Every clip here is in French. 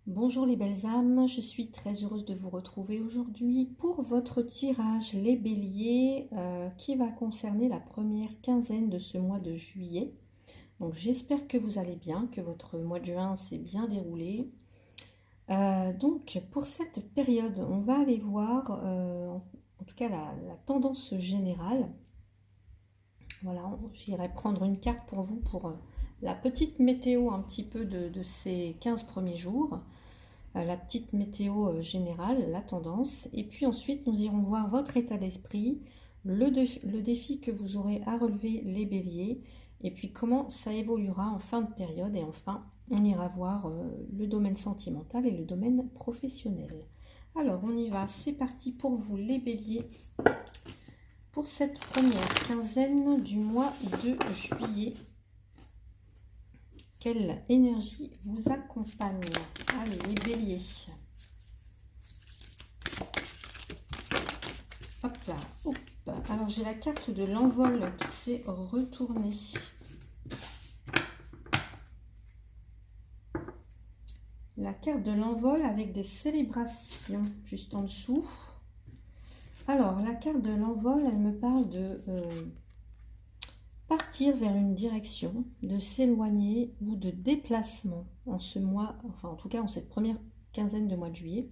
Bonjour les belles âmes, je suis très heureuse de vous retrouver aujourd'hui pour votre tirage les béliers qui va concerner la première quinzaine de ce mois de juillet. Donc j'espère que vous allez bien, que votre mois de juin s'est bien déroulé. Donc pour cette période, on va aller voir en tout cas la tendance générale. Voilà, j'irai prendre une carte pour vous pour la petite météo un petit peu de ces 15 premiers jours. La petite météo générale, la tendance. Et puis ensuite, nous irons voir votre état d'esprit, le défi que vous aurez à relever les béliers, et puis comment ça évoluera en fin de période. Et enfin, on ira voir le domaine sentimental et le domaine professionnel. Alors, on y va. C'est parti pour vous, les béliers, pour cette première quinzaine du mois de juillet. Quelle énergie vous accompagne? Allez, les béliers. Hop là, hop. Alors j'ai la carte de l'envol qui s'est retournée. La carte de l'envol avec des célébrations juste en dessous. Alors la carte de l'envol, elle me parle de partir vers une direction, de s'éloigner ou de déplacement en ce mois, enfin en tout cas en cette première quinzaine de mois de juillet.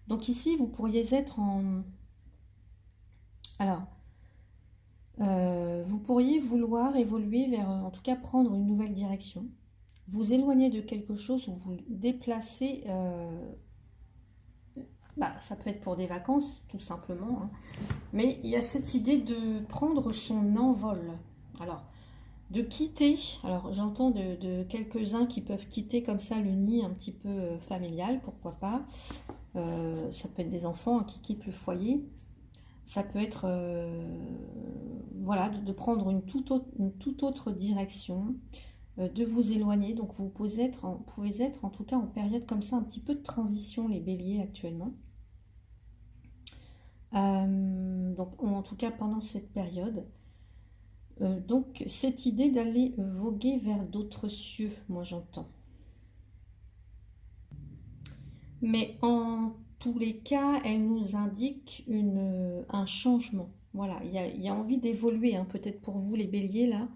Donc ici, vous pourriez être en... Alors, vous pourriez vouloir évoluer vers, en tout cas prendre une nouvelle direction, vous éloigner de quelque chose ou vous déplacer, ça peut être pour des vacances tout simplement, hein. Mais il y a cette idée de prendre son envol. Alors, de quitter, alors j'entends de quelques-uns qui peuvent quitter comme ça le nid un petit peu familial, pourquoi pas. Ça peut être des enfants qui quittent le foyer. Ça peut être voilà, de prendre une toute autre direction, de vous éloigner. Donc vous pouvez être en tout cas en période comme ça, un petit peu de transition, les béliers actuellement. Donc en tout cas pendant cette période. Donc cette idée d'aller voguer vers d'autres cieux, moi j'entends. Mais en tous les cas, elle nous indique un changement. Voilà, il y a envie d'évoluer, hein, peut-être pour vous les béliers là.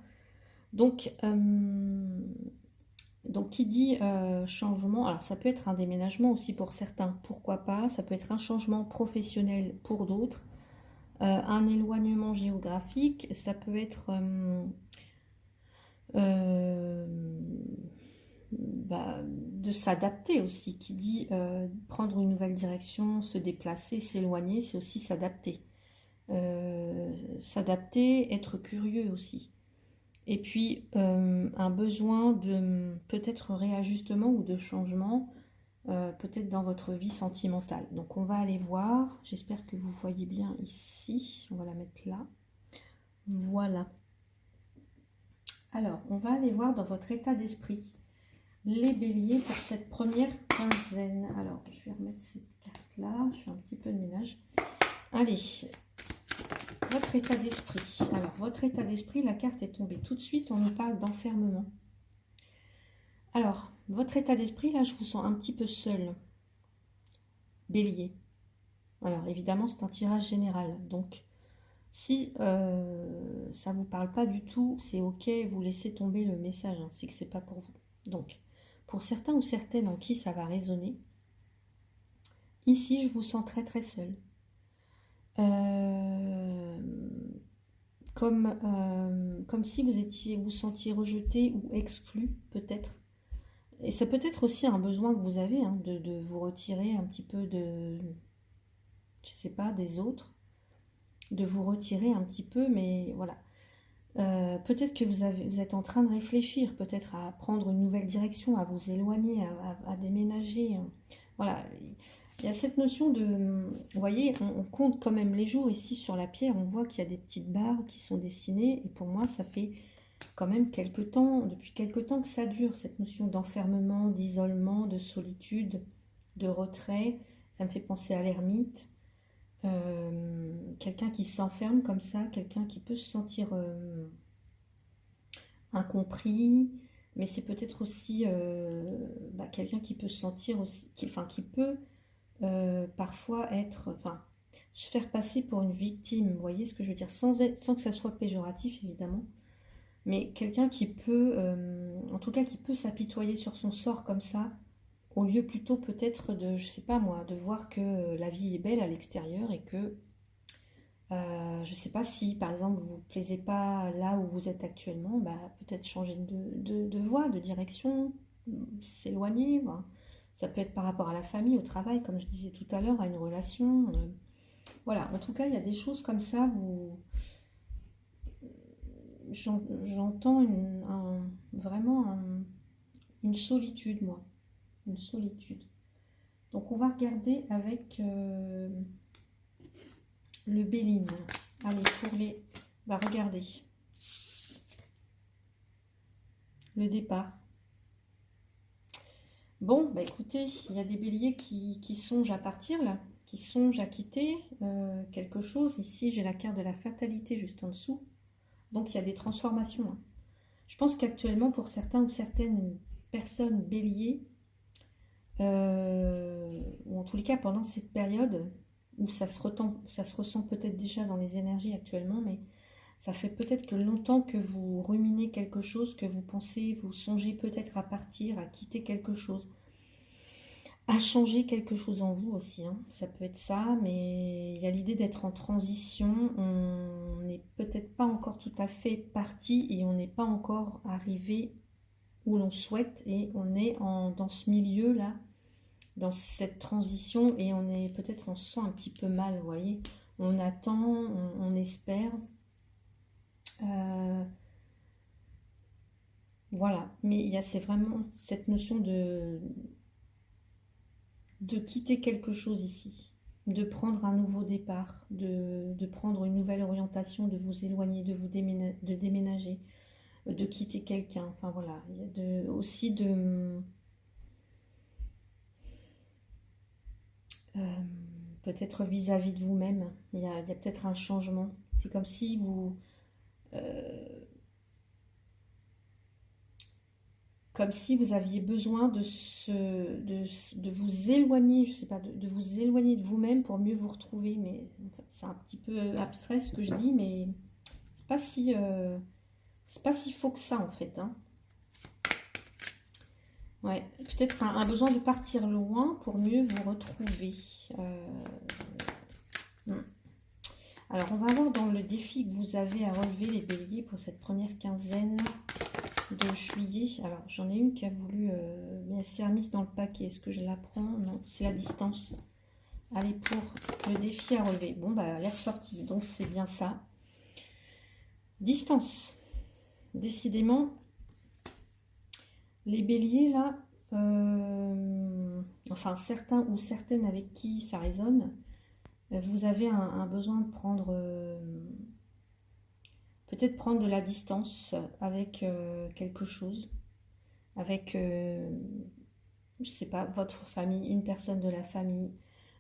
Donc qui dit changement, alors ça peut être un déménagement aussi pour certains, pourquoi pas, ça peut être un changement professionnel pour d'autres, un éloignement géographique, ça peut être de s'adapter aussi, qui dit prendre une nouvelle direction, se déplacer, s'éloigner, c'est aussi s'adapter. S'adapter, être curieux aussi. Et puis un besoin de peut-être réajustement ou de changement, peut-être dans votre vie sentimentale. Donc on va aller voir, j'espère que vous voyez bien ici, on va la mettre là. Voilà. Alors, on va aller voir dans votre état d'esprit les béliers pour cette première quinzaine. Alors, je vais remettre cette carte-là, je fais un petit peu de ménage. Allez, votre état d'esprit. Alors, votre état d'esprit, la carte est tombée tout de suite, on nous parle d'enfermement. Alors, votre état d'esprit, là, je vous sens un petit peu seul. Bélier. Alors, évidemment, c'est un tirage général. Donc, si ça ne vous parle pas du tout, c'est ok, vous laissez tomber le message, hein, c'est que c'est pas pour vous. Donc, pour certains ou certaines en qui ça va résonner, ici, je vous sens très très seul. Comme si vous sentiez rejeté ou exclu, peut-être. Et c'est peut-être aussi un besoin que vous avez, hein, de vous retirer un petit peu je sais pas, des autres, de vous retirer un petit peu, mais voilà. Peut-être que vous êtes en train de réfléchir, peut-être à prendre une nouvelle direction, à vous éloigner, à déménager. Voilà, il y a cette notion de... Vous voyez, on compte quand même les jours ici sur la pierre, on voit qu'il y a des petites barres qui sont dessinées, et pour moi, ça fait quand même depuis quelques temps que ça dure, cette notion d'enfermement, d'isolement, de solitude, de retrait. Ça me fait penser à l'ermite. Quelqu'un qui s'enferme comme ça, quelqu'un qui peut se sentir incompris, mais c'est peut-être aussi quelqu'un qui peut se sentir aussi, qui peut parfois être, se faire passer pour une victime, vous voyez ce que je veux dire, sans que ça soit péjoratif évidemment, mais quelqu'un qui peut, en tout cas qui peut s'apitoyer sur son sort comme ça, au lieu plutôt peut-être de, je sais pas moi, de voir que la vie est belle à l'extérieur et que, je sais pas si par exemple vous vous plaisez pas là où vous êtes actuellement, bah, peut-être changer de voie, de direction, s'éloigner, voilà. Ça peut être par rapport à la famille, au travail, comme je disais tout à l'heure, à une relation. Voilà, en tout cas, il y a des choses comme ça où j'entends vraiment une solitude, moi. Une solitude. Donc, on va regarder avec le Béline. Allez, on va regarder le départ. Bon, bah écoutez, il y a des béliers qui songent à partir là, qui songent à quitter quelque chose. Ici, j'ai la carte de la fatalité juste en dessous. Donc, il y a des transformations, hein. Je pense qu'actuellement, pour certains ou certaines personnes béliers, ou en tous les cas pendant cette période où ça se ressent peut-être déjà dans les énergies actuellement, mais ça fait peut-être que longtemps que vous ruminez quelque chose, que vous pensez, vous songez peut-être à partir, à quitter quelque chose, à changer quelque chose en vous aussi, hein. Ça peut être ça, mais il y a l'idée d'être en transition. On n'est peut-être pas encore tout à fait parti et on n'est pas encore arrivé où l'on souhaite et on est dans ce milieu-là, dans cette transition et on se sent un petit peu mal, vous voyez. On attend, on espère. Voilà, mais c'est vraiment cette notion de quitter quelque chose ici, de prendre un nouveau départ, de prendre une nouvelle orientation, de vous éloigner, de déménager, de quitter quelqu'un. Enfin voilà, il y a aussi peut-être vis-à-vis de vous-même, il y a peut-être un changement. C'est comme si euh, vous aviez besoin de vous éloigner, je sais pas, de vous éloigner de vous-même pour mieux vous retrouver. Mais en fait, c'est un petit peu abstrait ce que je dis, mais c'est pas si faux que ça en fait, hein. Ouais, peut-être un besoin de partir loin pour mieux vous retrouver. Hmm. Alors, on va voir dans le défi que vous avez à relever les béliers pour cette première quinzaine de juillet. Alors, j'en ai une qui a voulu, mais c'est remise dans le paquet. Est-ce que je la prends? Non, c'est la distance. Allez, pour le défi à relever. Bon, bah, elle est ressortie, donc c'est bien ça. Distance. Décidément, les béliers, là, enfin, certains ou certaines avec qui ça résonne, vous avez un besoin de prendre... peut-être prendre de la distance avec quelque chose, avec, je sais pas, votre famille, une personne de la famille.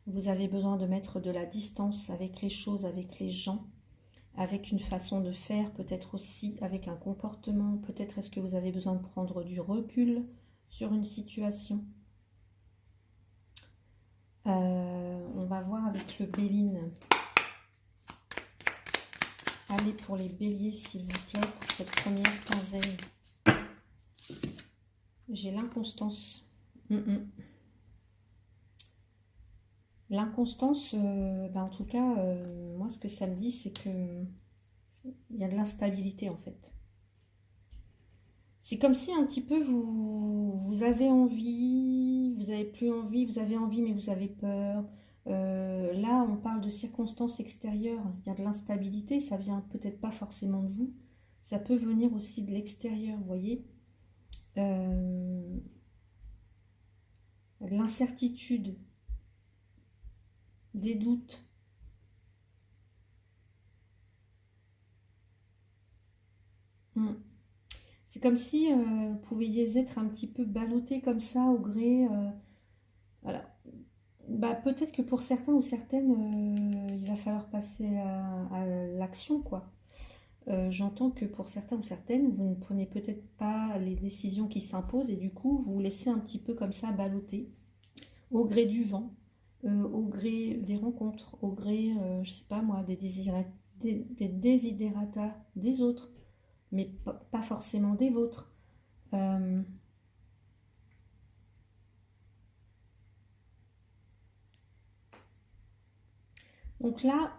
Vous avez besoin de mettre de la distance avec les choses, avec les gens, avec une façon de faire, peut-être aussi avec un comportement. Peut-être est-ce que vous avez besoin de prendre du recul sur une situation. On va voir avec le Béline. Allez pour les béliers, s'il vous plaît, pour cette première quinzaine. J'ai l'inconstance. L'inconstance, en tout cas, moi, ce que ça me dit, c'est que il y a de l'instabilité, en fait. C'est comme si un petit peu vous avez envie, vous n'avez plus envie, vous avez envie, mais vous avez peur. Là, on parle de circonstances extérieures. Il y a de l'instabilité, ça vient peut-être pas forcément de vous. Ça peut venir aussi de l'extérieur, vous voyez. De l'incertitude, des doutes. C'est comme si vous pouviez être un petit peu ballotté comme ça au gré. Voilà. Bah, peut-être que pour certains ou certaines, il va falloir passer à l'action, quoi. j'entends que pour certains ou certaines, vous ne prenez peut-être pas les décisions qui s'imposent et du coup, vous vous laissez un petit peu comme ça balloter au gré du vent, au gré des rencontres, au gré, je sais pas moi, des desiderata des autres, mais pas forcément des vôtres. Donc là,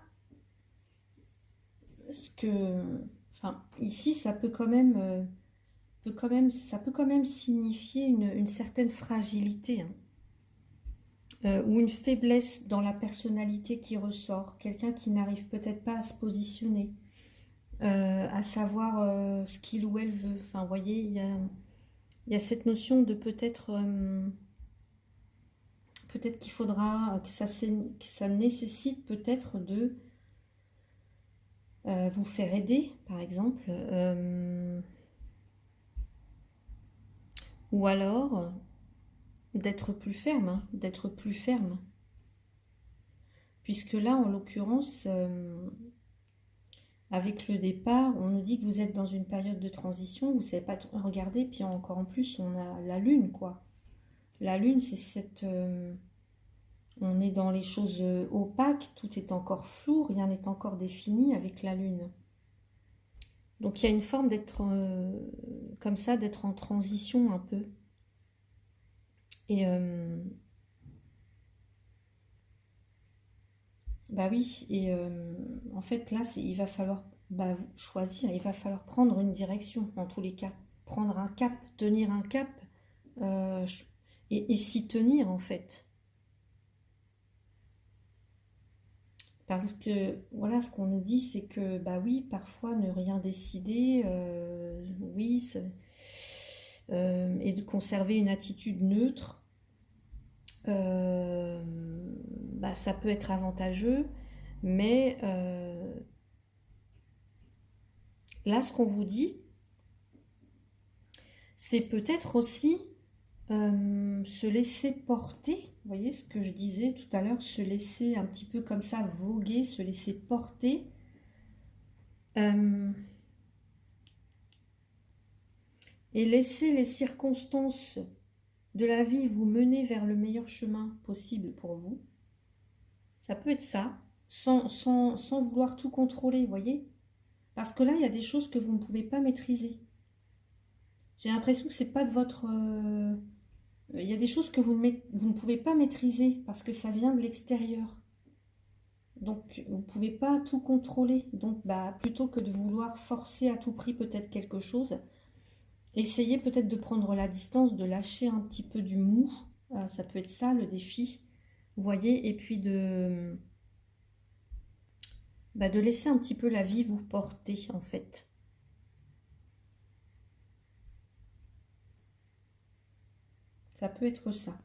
enfin, ici, ça peut quand même, ça peut quand même signifier une certaine fragilité, hein, ou une faiblesse dans la personnalité qui ressort, quelqu'un qui n'arrive peut-être pas à se positionner, à savoir ce qu'il ou elle veut. Enfin, vous voyez, il y a cette notion de peut-être qu'il faudra, que ça nécessite peut-être de vous faire aider, par exemple, ou alors d'être plus ferme, hein, d'être plus ferme. Puisque là, en l'occurrence, avec le départ, on nous dit que vous êtes dans une période de transition, vous ne savez pas regarder, puis encore en plus, on a la lune, quoi. La lune, c'est cette... on est dans les choses opaques, tout est encore flou, rien n'est encore défini avec la lune. Donc il y a une forme d'être comme ça, d'être en transition un peu. Et bah oui, et en fait là, il va falloir choisir, il va falloir prendre une direction en tous les cas. Prendre un cap, tenir un cap, euh, et s'y tenir en fait. Parce que voilà, ce qu'on nous dit, c'est que bah oui, parfois ne rien décider, oui, et de conserver une attitude neutre, euh, bah, ça peut être avantageux, mais là, ce qu'on vous dit, c'est peut-être aussi se laisser porter. Vous voyez ce que je disais tout à l'heure, se laisser un petit peu comme ça voguer, se laisser porter. Et laisser les circonstances de la vie vous mener vers le meilleur chemin possible pour vous. Ça peut être ça, sans vouloir tout contrôler, vous voyez. Parce que là, il y a des choses que vous ne pouvez pas maîtriser. J'ai l'impression que c'est pas de votre... il y a des choses que vous ne pouvez pas maîtriser parce que ça vient de l'extérieur. Donc, vous ne pouvez pas tout contrôler. Donc, bah, plutôt que de vouloir forcer à tout prix peut-être quelque chose, essayez peut-être de prendre la distance, de lâcher un petit peu du mou. Ça peut être ça le défi. Vous voyez, et puis de laisser un petit peu la vie vous porter en fait. Ça peut être ça.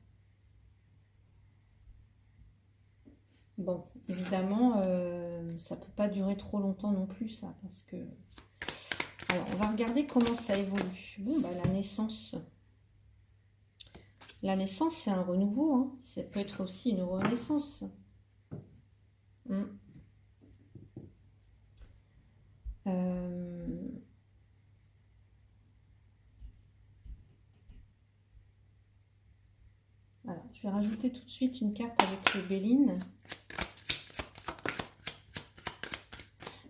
Bon, évidemment, ça peut pas durer trop longtemps non plus, ça, parce que... Alors, on va regarder comment ça évolue. Bon, bah, la naissance. La naissance, c'est un renouveau, hein. Ça peut être aussi une renaissance. Alors, je vais rajouter tout de suite une carte avec le Béline.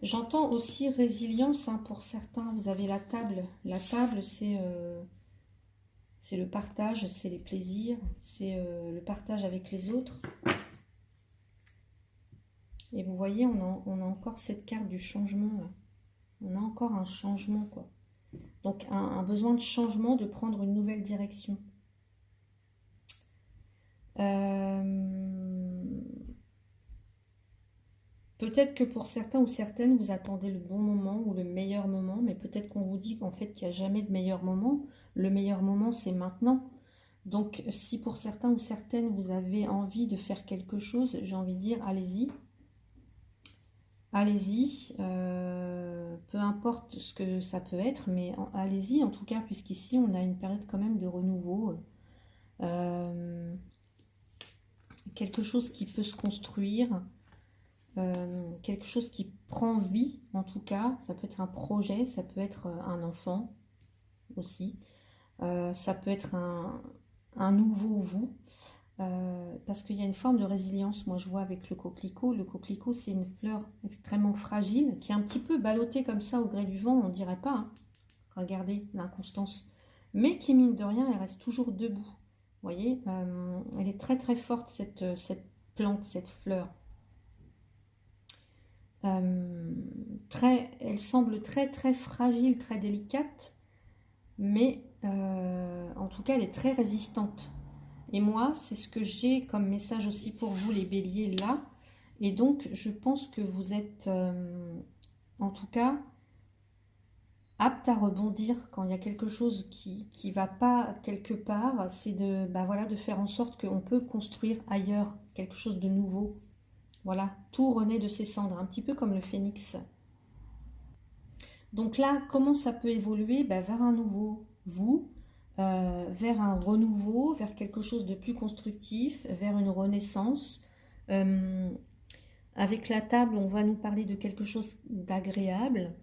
J'entends aussi résilience, hein, pour certains. Vous avez la table. La table, c'est le partage, c'est les plaisirs, c'est le partage avec les autres. Et vous voyez, on a encore cette carte du changement, là. On a encore un changement, quoi. Donc, un besoin de changement, de prendre une nouvelle direction. Peut-être que pour certains ou certaines, vous attendez le bon moment ou le meilleur moment, mais peut-être qu'on vous dit qu'en fait, qu'il n'y a jamais de meilleur moment. Le meilleur moment, c'est maintenant. Donc, si pour certains ou certaines, vous avez envie de faire quelque chose, j'ai envie de dire, allez-y. Allez-y, peu importe ce que ça peut être, mais allez-y en tout cas, puisqu'ici, on a une période quand même de renouveau. Quelque chose qui peut se construire. quelque chose qui prend vie, en tout cas. Ça peut être un projet, ça peut être un enfant aussi. Ça peut être un nouveau vous. Parce qu'il y a une forme de résilience, moi je vois avec le coquelicot. Le coquelicot, c'est une fleur extrêmement fragile, qui est un petit peu ballottée comme ça au gré du vent, on dirait pas, hein. Regardez l'inconstance. Mais qui, mine de rien, elle reste toujours debout. Vous voyez, elle est très très forte, cette plante, cette fleur. Elle semble très très fragile, très délicate, mais en tout cas, elle est très résistante. Et moi, c'est ce que j'ai comme message aussi pour vous, les béliers, là. Et donc, je pense que vous êtes, en tout cas, apte à rebondir quand il y a quelque chose qui ne va pas quelque part. C'est de, bah voilà, de faire en sorte qu'on peut construire ailleurs quelque chose de nouveau. Voilà, tout renaît de ses cendres, un petit peu comme le phénix. Donc là, comment ça peut évoluer? Bah, vers un nouveau vous, vers un renouveau, vers quelque chose de plus constructif, vers une renaissance. Euh, Avec la table, on va nous parler de quelque chose d'agréable,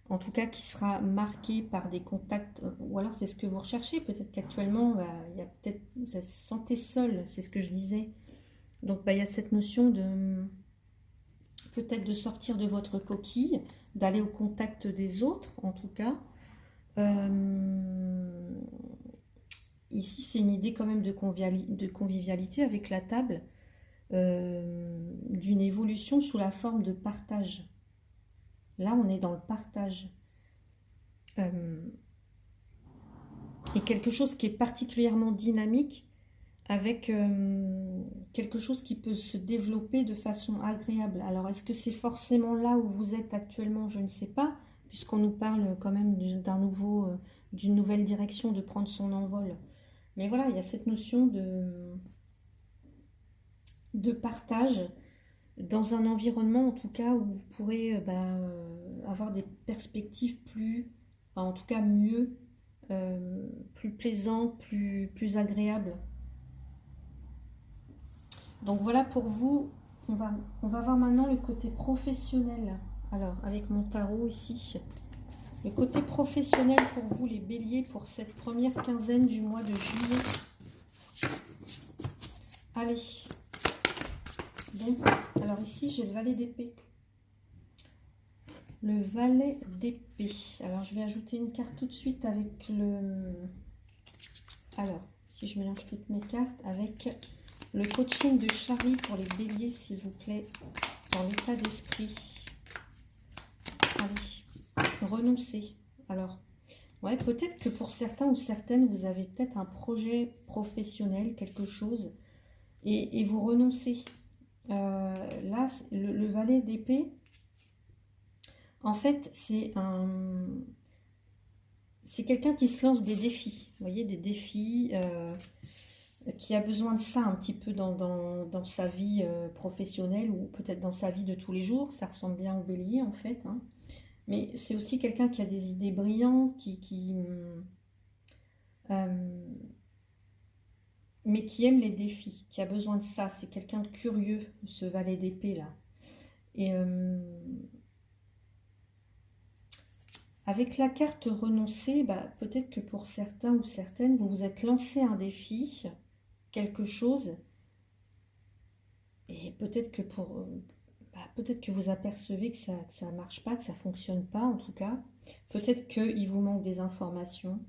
en tout cas qui sera marqué par des contacts, ou alors c'est ce que vous recherchez. Peut-être qu'actuellement, bah, il y a peut-être, vous vous sentez seul, c'est ce que je disais. Donc bah, il y a cette notion de peut-être de sortir de votre coquille, d'aller au contact des autres, en tout cas. Euh, Ici, c'est une idée quand même de convivialité avec la table, d'une évolution sous la forme de partage. Là, on est dans le partage. Euh, et quelque chose qui est particulièrement dynamique, avec quelque chose qui peut se développer de façon agréable. Alors, est-ce que c'est forcément là où vous êtes actuellement? Je ne sais pas, puisqu'on nous parle quand même d'une nouvelle direction, de prendre son envol. Mais voilà, il y a cette notion de partage dans un environnement, en tout cas, où vous pourrez avoir des perspectives plus, enfin, en tout cas mieux, plus plaisantes, plus agréables. Donc voilà pour vous, on va voir maintenant le côté professionnel. Alors, avec mon tarot ici, le côté professionnel pour vous, les béliers, pour cette première quinzaine du mois de juillet. Allez. Bon, alors ici, j'ai le valet d'épée. Le valet d'épée. Alors, je vais ajouter une carte tout de suite avec le... Alors, si je mélange toutes mes cartes, avec le coaching de Charlie pour les béliers, s'il vous plaît, dans l'état d'esprit. Allez, renoncer. Alors, ouais, peut-être que pour certains ou certaines, vous avez peut-être un projet professionnel, quelque chose, et vous renoncez. Là, le valet d'épée, en fait, c'est quelqu'un qui se lance des défis. Vous voyez, des défis, qui a besoin de ça un petit peu dans sa vie professionnelle, ou peut-être dans sa vie de tous les jours. Ça ressemble bien au bélier, en fait, hein. Mais c'est aussi quelqu'un qui a des idées brillantes, mais qui aime les défis, qui a besoin de ça. C'est quelqu'un de curieux, ce valet d'épée là. Et avec la carte renoncer, bah, peut-être que pour certains ou certaines, vous vous êtes lancé un défi, quelque chose, et peut-être que peut-être que vous apercevez que ça ne marche pas, que ça ne fonctionne pas en tout cas. Peut-être qu'il vous manque des informations.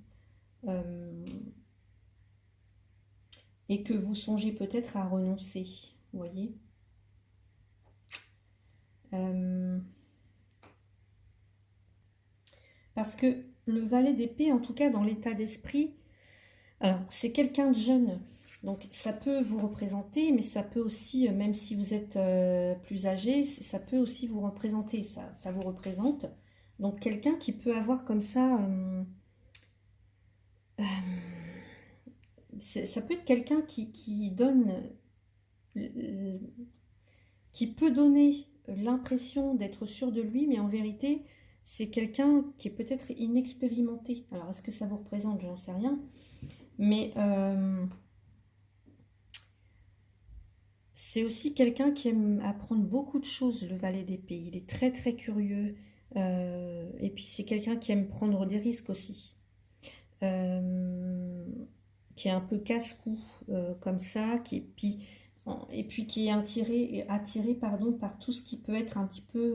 Et que vous songez peut-être à renoncer, vous voyez. Parce que le valet d'épée, en tout cas dans l'état d'esprit, alors c'est quelqu'un de jeune, donc ça peut vous représenter, mais ça peut aussi, même si vous êtes plus âgé, ça peut aussi vous représenter, ça vous représente. Donc quelqu'un qui peut avoir comme ça... ça peut être quelqu'un qui donne... qui peut donner l'impression d'être sûr de lui, mais en vérité, c'est quelqu'un qui est peut-être inexpérimenté. Alors, est-ce que ça vous représente? J'en sais rien. Mais C'est aussi quelqu'un qui aime apprendre beaucoup de choses, le valet d'épée. Il est très très curieux. Et puis c'est quelqu'un qui aime prendre des risques aussi. Qui est un peu casse-cou comme ça. Et puis qui est attiré pardon, par tout ce qui peut être un petit peu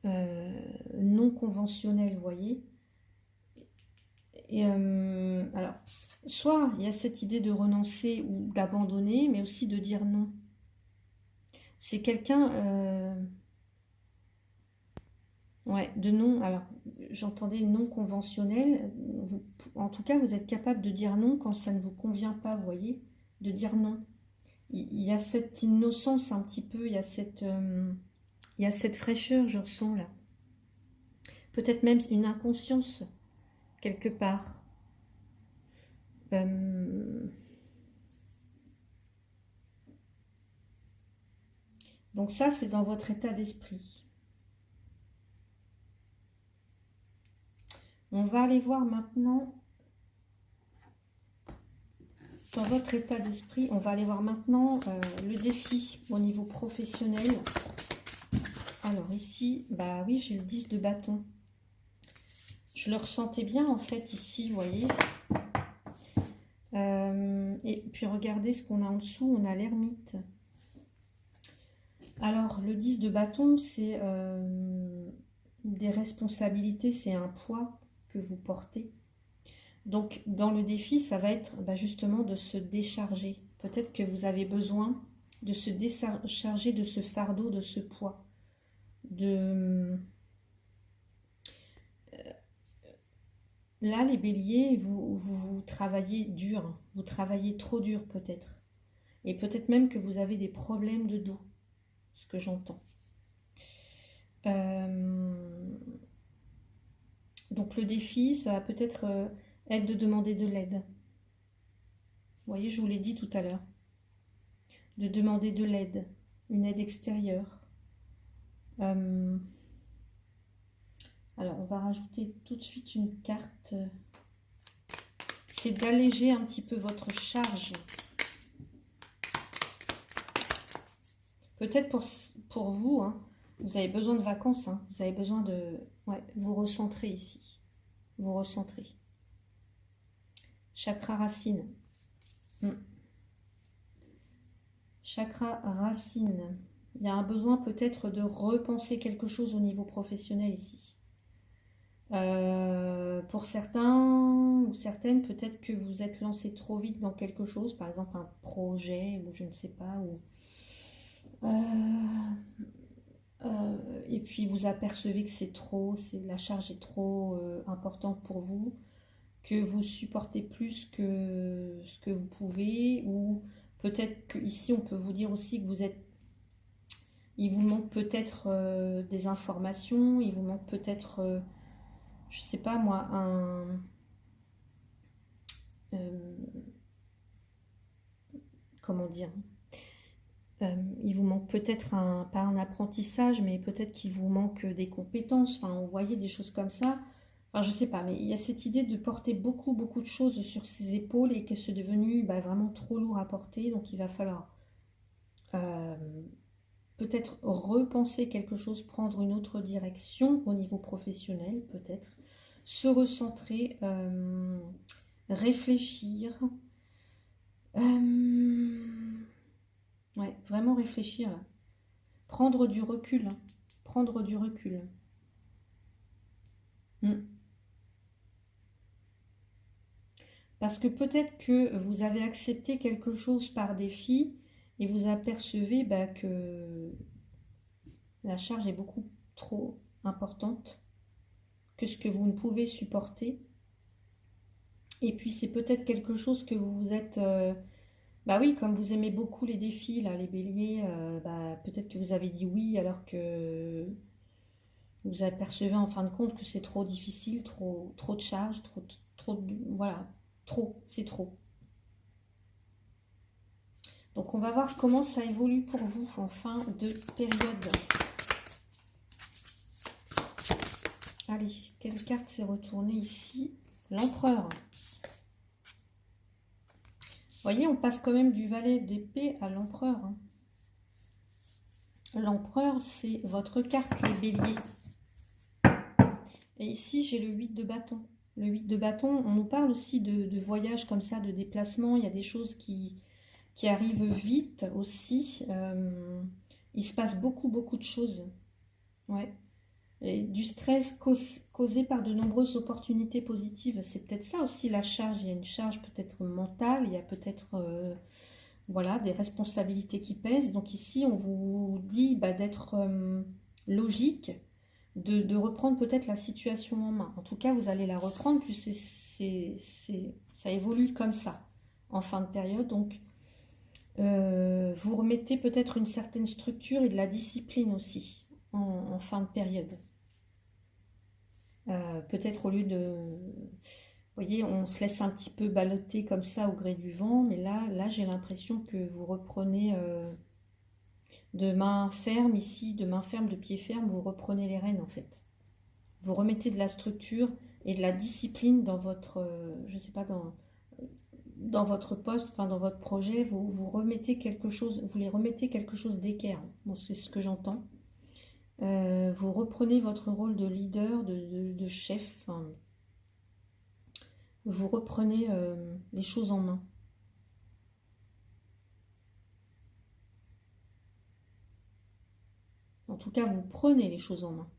non conventionnel, vous voyez. Et alors, soit il y a cette idée de renoncer ou d'abandonner, mais aussi de dire non. C'est quelqu'un, ouais, de non. Alors, j'entendais non conventionnel. En tout cas, vous êtes capable de dire non quand ça ne vous convient pas, vous voyez, de dire non. Il y a cette innocence un petit peu, il y a cette fraîcheur, je ressens là. Peut-être même une inconscience quelque part. Donc ça, c'est dans votre état d'esprit. On va aller voir maintenant, dans votre état d'esprit, on va aller voir maintenant le défi au niveau professionnel. Alors ici, bah oui, j'ai le 10 de bâton. Je le ressentais bien en fait ici, vous voyez. Et puis regardez ce qu'on a en dessous, on a l'ermite. Alors le 10 de bâton, c'est des responsabilités, c'est un poids que vous portez. Donc dans le défi, ça va être justement de se décharger. Peut-être que vous avez besoin de se décharger de ce fardeau, de ce poids. Là, les béliers, vous travaillez dur, vous travaillez trop dur peut-être. Et peut-être même que vous avez des problèmes de dos, ce que j'entends. Donc le défi, ça va peut-être être de demander de l'aide. Vous voyez, je vous l'ai dit tout à l'heure. De demander de l'aide, une aide extérieure. Alors, on va rajouter tout de suite une carte. C'est d'alléger un petit peu votre charge. Peut-être pour vous, hein, vous avez besoin de vacances. Hein, vous avez besoin de vous recentrer ici. Vous recentrer. Chakra racine. Chakra racine. Il y a un besoin peut-être de repenser quelque chose au niveau professionnel ici. Pour certains ou certaines, peut-être que vous êtes lancé trop vite dans quelque chose, par exemple un projet ou je ne sais pas, et puis vous apercevez que c'est trop, la charge est trop importante pour vous, que vous supportez plus que ce que vous pouvez, ou peut-être qu'ici on peut vous dire aussi que il vous manque peut-être des informations, il vous manque peut-être je sais pas moi, comment dire, il vous manque peut-être pas un apprentissage, mais peut-être qu'il vous manque des compétences, enfin, vous voyez des choses comme ça. Enfin, je sais pas, mais il y a cette idée de porter beaucoup, beaucoup de choses sur ses épaules et que c'est devenu vraiment trop lourd à porter, donc il va falloir peut-être repenser quelque chose, prendre une autre direction au niveau professionnel, peut-être, se recentrer, réfléchir, ouais, vraiment réfléchir, là. Prendre du recul, hein. Prendre du recul. Parce que peut-être que vous avez accepté quelque chose par défi et vous apercevez que la charge est beaucoup trop importante que ce que vous ne pouvez supporter. Et puis c'est peut-être quelque chose que vous vous êtes... oui, comme vous aimez beaucoup les défis, là, les béliers, peut-être que vous avez dit oui alors que vous apercevez en fin de compte que c'est trop difficile, trop de charge, voilà, c'est trop. Donc on va voir comment ça évolue pour vous en fin de période. Allez, quelle carte s'est retournée ici? L'empereur. voyez, on passe quand même du valet d'épée à l'empereur. Hein. L'empereur, c'est votre carte, les béliers. Et ici, j'ai le 8 de bâton. Le 8 de bâton, on nous parle aussi de voyage comme ça, de déplacement. Il y a des choses qui arrivent vite aussi. Il se passe beaucoup, beaucoup de choses. Ouais. Et du stress causé par de nombreuses opportunités positives. C'est peut-être ça aussi la charge. Il y a une charge peut-être mentale, il y a peut-être voilà, des responsabilités qui pèsent. Donc ici, on vous dit d'être logique, de reprendre peut-être la situation en main. En tout cas, vous allez la reprendre, puis ça évolue comme ça en fin de période. Donc, vous remettez peut-être une certaine structure et de la discipline aussi en fin de période. Peut-être au lieu de... Vous voyez, on se laisse un petit peu balloter comme ça au gré du vent, mais là j'ai l'impression que vous reprenez de main ferme ici, de main ferme, de pied ferme, vous reprenez les rênes en fait. Vous remettez de la structure et de la discipline dans votre, je sais pas, dans votre poste, enfin dans votre projet, vous remettez quelque chose, vous les remettez quelque chose d'équerre. Bon, c'est ce que j'entends. Vous reprenez votre rôle de leader, de chef. Enfin, vous reprenez les choses en main. En tout cas, vous prenez les choses en main.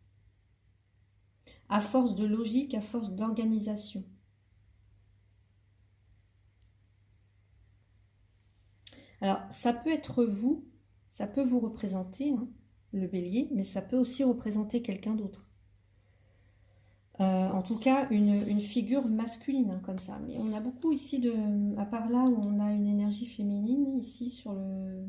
À force de logique, à force d'organisation. Alors, ça peut être vous, ça peut vous représenter, hein, le bélier, mais ça peut aussi représenter quelqu'un d'autre. En tout cas, une figure masculine, hein, comme ça. Mais on a beaucoup ici, à part là où on a une énergie féminine, ici sur le...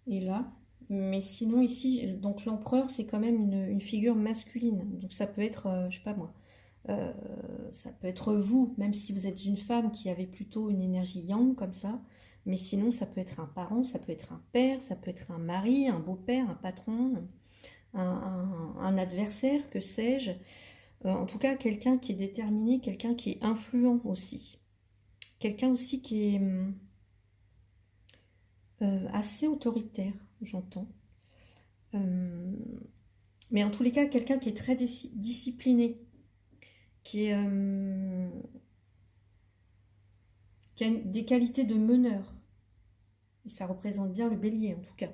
Et là. Mais sinon, ici, donc l'empereur, c'est quand même une figure masculine. Donc ça peut être, je sais pas moi, ça peut être vous, même si vous êtes une femme qui avait plutôt une énergie yang, comme ça. Mais sinon, ça peut être un parent, ça peut être un père, ça peut être un mari, un beau-père, un patron, un adversaire, que sais-je. En tout cas, quelqu'un qui est déterminé, quelqu'un qui est influent aussi. Quelqu'un aussi qui est assez autoritaire, j'entends. Mais en tous les cas, quelqu'un qui est très discipliné, qui a des qualités de meneur. Et ça représente bien le bélier, en tout cas.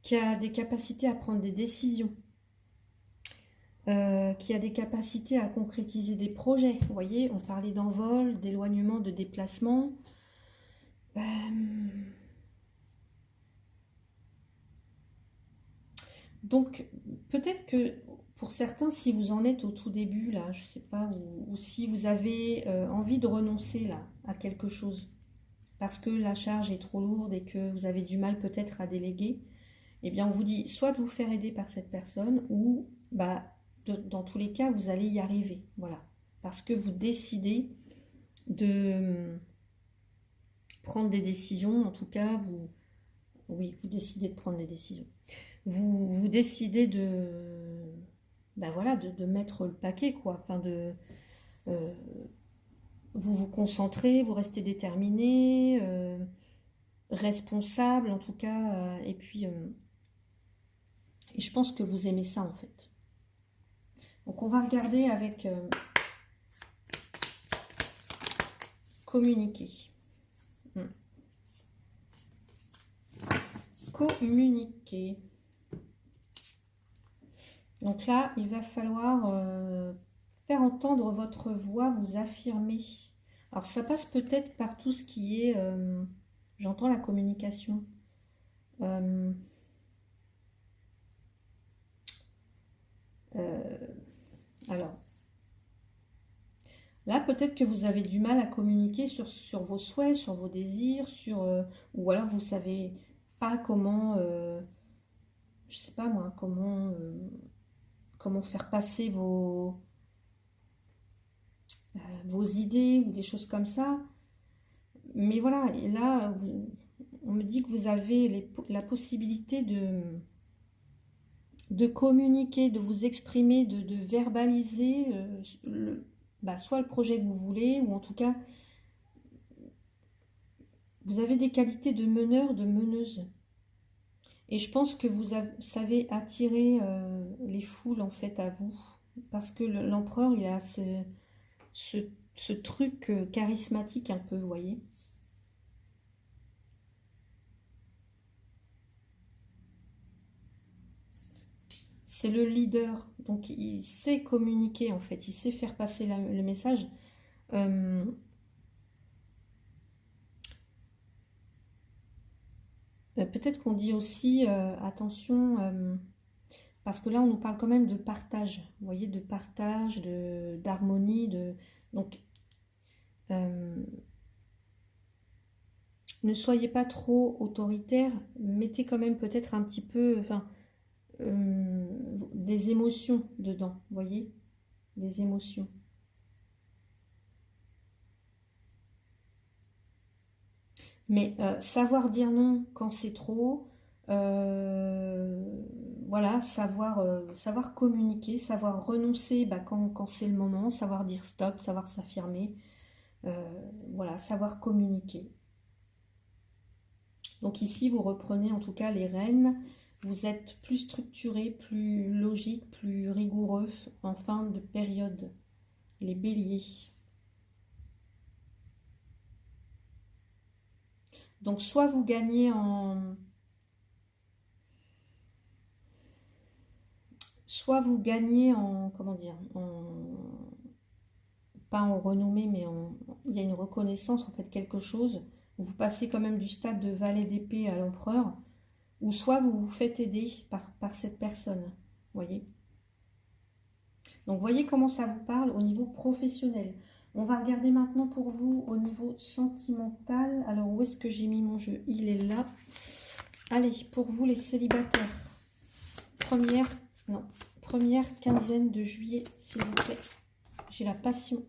Qui a des capacités à prendre des décisions. Qui a des capacités à concrétiser des projets. Vous voyez, on parlait d'envol, d'éloignement, de déplacement. Donc, peut-être que pour certains, si vous en êtes au tout début, là, je sais pas, ou si vous avez envie de renoncer là à quelque chose, parce que la charge est trop lourde et que vous avez du mal peut-être à déléguer, eh bien, on vous dit soit de vous faire aider par cette personne, ou dans tous les cas, vous allez y arriver. Voilà. Parce que vous décidez de prendre des décisions, en tout cas, vous décidez de prendre des décisions. Vous décidez voilà, de mettre le paquet, quoi. Enfin, vous vous concentrez, vous restez déterminé, responsable, en tout cas. Et puis, et je pense que vous aimez ça, en fait. Donc, on va regarder avec communiquer. Communiquer. Donc là, il va falloir faire entendre votre voix, vous affirmer. Alors ça passe peut-être par tout ce qui est, j'entends la communication. Alors, là peut-être que vous avez du mal à communiquer sur vos souhaits, sur vos désirs, ou alors vous savez pas comment, je sais pas moi, comment faire passer vos idées ou des choses comme ça. Mais voilà, et là, on me dit que vous avez la possibilité de communiquer, de vous exprimer, de verbaliser soit le projet que vous voulez, ou en tout cas Vous avez des qualités de meneur, de meneuse. Et je pense que vous savez attirer les foules en fait à vous. Parce que l'empereur, il a ce truc charismatique un peu, vous voyez. C'est le leader, donc il sait communiquer en fait, il sait faire passer le message. Euh, Peut-être qu'on dit aussi, attention, parce que là on nous parle quand même de partage, vous voyez, de partage, d'harmonie, donc euh, ne soyez pas trop autoritaire, mettez quand même peut-être un petit peu, enfin, des émotions dedans, vous voyez, des émotions. Mais savoir dire non quand c'est trop, euh, voilà, savoir communiquer, savoir renoncer bah, quand c'est le moment, savoir dire stop, savoir s'affirmer, voilà, savoir communiquer. Donc ici, vous reprenez en tout cas les rênes, vous êtes plus structuré, plus logique, plus rigoureux en fin de période, les béliers. Donc soit vous gagnez en... Soit vous gagnez en, comment dire, pas en renommée, mais il y a une reconnaissance, en fait, quelque chose. Vous passez quand même du stade de valet d'épée à l'empereur, ou soit vous vous faites aider par cette personne, voyez. Donc, voyez comment ça vous parle au niveau professionnel. On va regarder maintenant pour vous au niveau sentimental. Alors, où est-ce que j'ai mis mon jeu? Il est là. Allez, pour vous les célibataires. Première quinzaine de juillet, s'il vous plaît. J'ai la passion.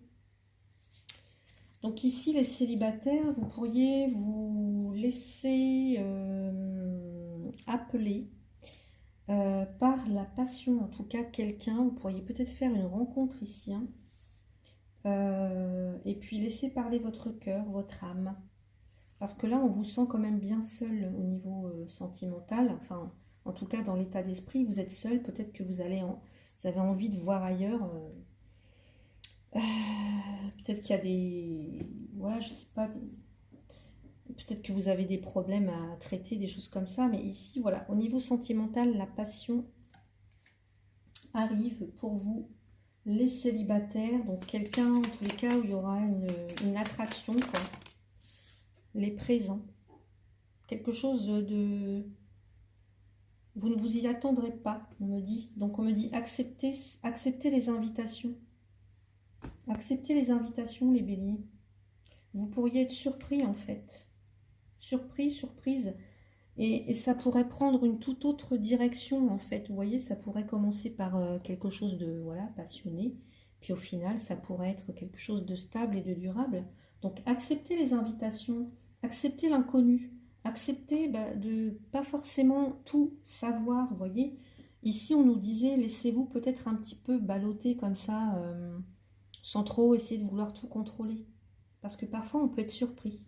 Donc ici, les célibataires, vous pourriez vous laisser appeler par la passion, en tout cas quelqu'un. Vous pourriez peut-être faire une rencontre ici, hein, et puis laisser parler votre cœur, votre âme. Parce que là, on vous sent quand même bien seul au niveau sentimental. Enfin, en tout cas, dans l'état d'esprit, vous êtes seul. Peut-être que vous avez envie de voir ailleurs. Peut-être qu'il y a des... Voilà, je sais pas. Peut-être que vous avez des problèmes à traiter, des choses comme ça. Mais ici, voilà, au niveau sentimental, la passion arrive pour vous, les célibataires. Donc, quelqu'un, en tous les cas, où il y aura une attraction, quoi. Les présents. Quelque chose de... Vous ne vous y attendrez pas, on me dit. Donc, on me dit acceptez les invitations. Acceptez les invitations, les béliers. Vous pourriez être surpris, en fait. Surprise. Et ça pourrait prendre une toute autre direction, en fait. Vous voyez, ça pourrait commencer par quelque chose de, voilà, passionné. Puis au final, ça pourrait être quelque chose de stable et de durable. Donc, acceptez les invitations, acceptez l'inconnu, acceptez de pas forcément tout savoir, vous voyez. Ici, on nous disait, laissez-vous peut-être un petit peu balloter comme ça, sans trop essayer de vouloir tout contrôler. Parce que parfois, on peut être surpris.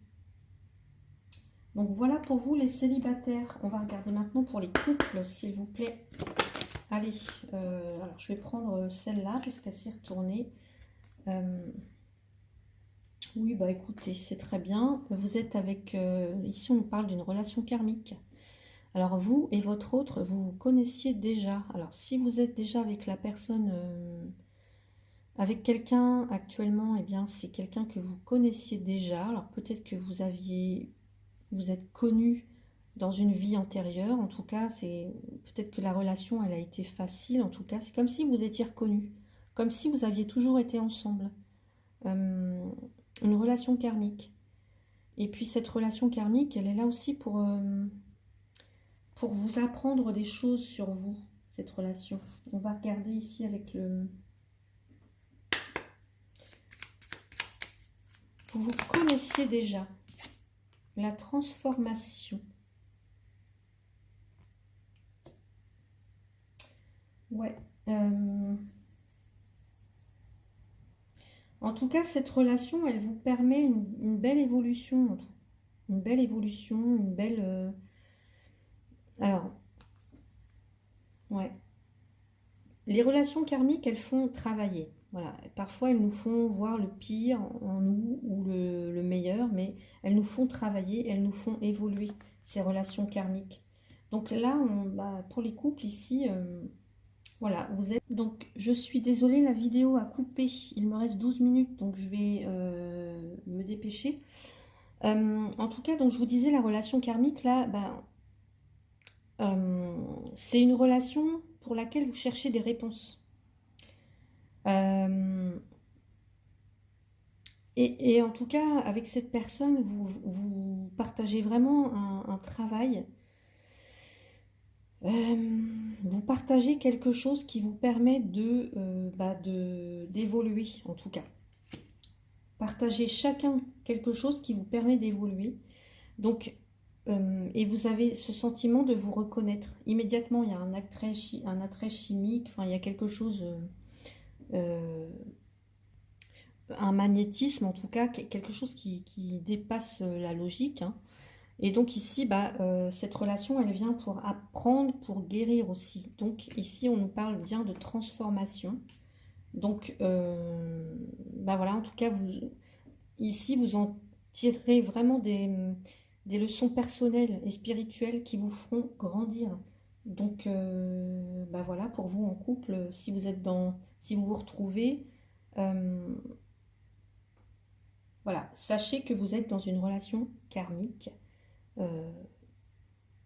Donc voilà pour vous les célibataires. On va regarder maintenant pour les couples, s'il vous plaît. Allez, alors je vais prendre celle-là parce qu'elle s'est retournée. Oui, bah écoutez, c'est très bien. Vous êtes avec... ici, on nous parle d'une relation karmique. Alors vous et votre autre, vous vous connaissiez déjà. Alors si vous êtes déjà avec la personne... avec quelqu'un actuellement, eh bien c'est quelqu'un que vous connaissiez déjà. Alors peut-être que vous êtes connu dans une vie antérieure. En tout cas, c'est peut-être que la relation, elle a été facile. En tout cas, c'est comme si vous étiez reconnus, comme si vous aviez toujours été ensemble. Une relation karmique. Et puis cette relation karmique, elle est là aussi pour vous apprendre des choses sur vous, cette relation. On va regarder ici avec le... Vous vous connaissiez déjà. La transformation. Ouais. En tout cas, cette relation, elle vous permet une belle évolution. une belle évolution, une belle... Alors, ouais. Les relations karmiques, elles font travailler. Voilà. Parfois, elles nous font voir le pire en nous ou le meilleur, mais elles nous font travailler, elles nous font évoluer, ces relations karmiques. Donc là, pour les couples ici, voilà, vous êtes... Donc, je suis désolée, la vidéo a coupé. Il me reste 12 minutes, donc je vais me dépêcher. En tout cas, donc je vous disais, la relation karmique, là, c'est une relation pour laquelle vous cherchez des réponses. Et en tout cas, avec cette personne, vous partagez vraiment un travail. Vous partagez quelque chose qui vous permet d'évoluer, en tout cas. Partagez chacun quelque chose qui vous permet d'évoluer. Donc, et vous avez ce sentiment de vous reconnaître. Immédiatement, il y a un attrait chimique, enfin, il y a quelque chose... un magnétisme, en tout cas, quelque chose qui dépasse la logique. Hein. Et donc ici, cette relation, elle vient pour apprendre, pour guérir aussi. Donc ici, on nous parle bien de transformation. Donc, voilà, en tout cas, ici, vous en tirerez vraiment des leçons personnelles et spirituelles qui vous feront grandir. Donc, voilà, pour vous en couple, si vous vous retrouvez, voilà, sachez que vous êtes dans une relation karmique.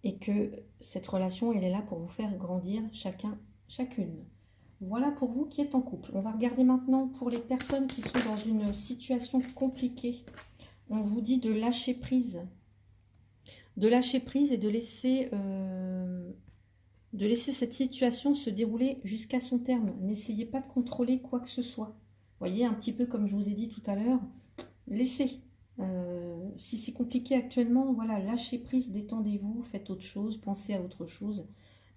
Et que cette relation, elle est là pour vous faire grandir chacune. Voilà pour vous qui êtes en couple. On va regarder maintenant pour les personnes qui sont dans une situation compliquée. On vous dit de lâcher prise. De lâcher prise et de laisser cette situation se dérouler jusqu'à son terme. N'essayez pas de contrôler quoi que ce soit. Vous voyez, un petit peu comme je vous ai dit tout à l'heure, laissez. Si c'est compliqué actuellement, voilà, lâchez prise, détendez-vous, faites autre chose, pensez à autre chose.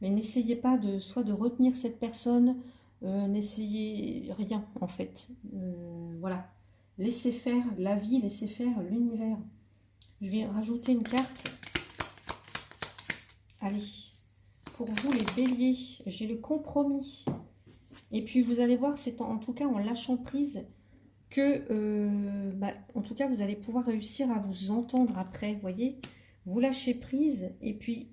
Mais n'essayez pas soit de retenir cette personne, n'essayez rien en fait. Voilà, laissez faire la vie, laissez faire l'univers. Je vais rajouter une carte. Allez, pour vous les béliers, j'ai le compromis. Et puis vous allez voir, c'est en tout cas en lâchant prise que, en tout cas, vous allez pouvoir réussir à vous entendre après, vous voyez. Vous lâchez prise et puis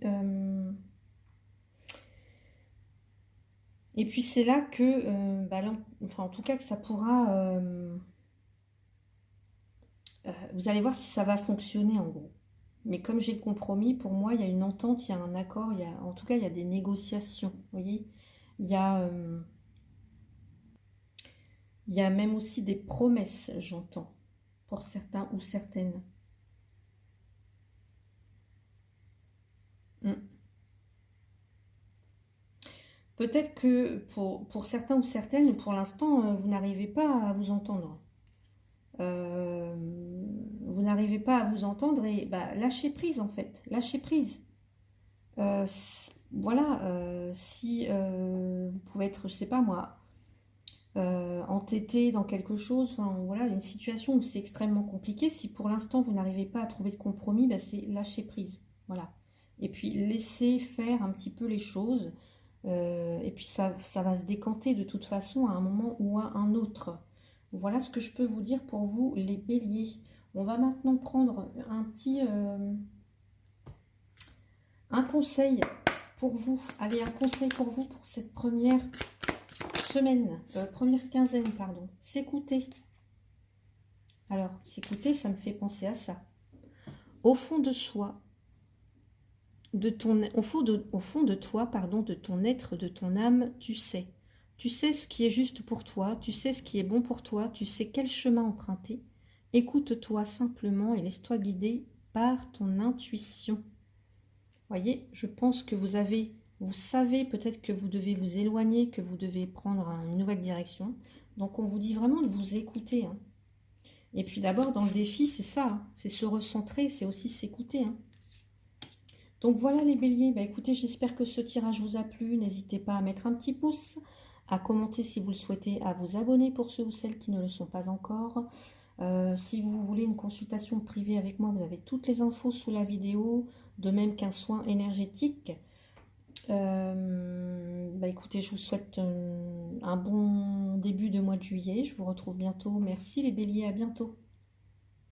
c'est là que, en tout cas, que ça pourra... vous allez voir si ça va fonctionner en gros. Mais comme j'ai le compromis, pour moi, il y a une entente, il y a un accord, en tout cas, il y a des négociations, vous voyez. Il y a même aussi des promesses, j'entends, pour certains ou certaines. Peut-être que pour certains ou certaines, pour l'instant, vous n'arrivez pas à vous entendre. Vous n'arrivez pas à vous entendre et lâchez prise en fait. Lâchez prise. Voilà, si vous pouvez être, je sais pas moi, entêté dans quelque chose, enfin, voilà, une situation où c'est extrêmement compliqué. Si pour l'instant vous n'arrivez pas à trouver de compromis, c'est lâcher prise. Voilà. Et puis laissez faire un petit peu les choses. Et puis ça va se décanter de toute façon à un moment ou à un autre. Voilà ce que je peux vous dire pour vous les béliers. On va maintenant prendre un conseil pour vous. Allez, un conseil pour vous pour cette première semaine, première quinzaine, pardon. S'écouter. Alors, s'écouter, ça me fait penser à ça. Au fond de soi, au fond de toi, pardon, de ton être, de ton âme, tu sais. Tu sais ce qui est juste pour toi, tu sais ce qui est bon pour toi, tu sais quel chemin emprunter. Écoute-toi simplement et laisse-toi guider par ton intuition. Voyez, je pense que vous savez peut-être que vous devez vous éloigner, que vous devez prendre une nouvelle direction. Donc on vous dit vraiment de vous écouter. Hein. Et puis d'abord, dans le défi, c'est ça, hein, c'est se recentrer, c'est aussi s'écouter. Hein. Donc voilà les béliers, écoutez, j'espère que ce tirage vous a plu. N'hésitez pas à mettre un petit pouce, à commenter si vous le souhaitez, à vous abonner pour ceux ou celles qui ne le sont pas encore. Si vous voulez une consultation privée avec moi, vous avez toutes les infos sous la vidéo, de même qu'un soin énergétique. Écoutez, je vous souhaite un bon début de mois de juillet. Je vous retrouve bientôt. Merci les béliers, à bientôt.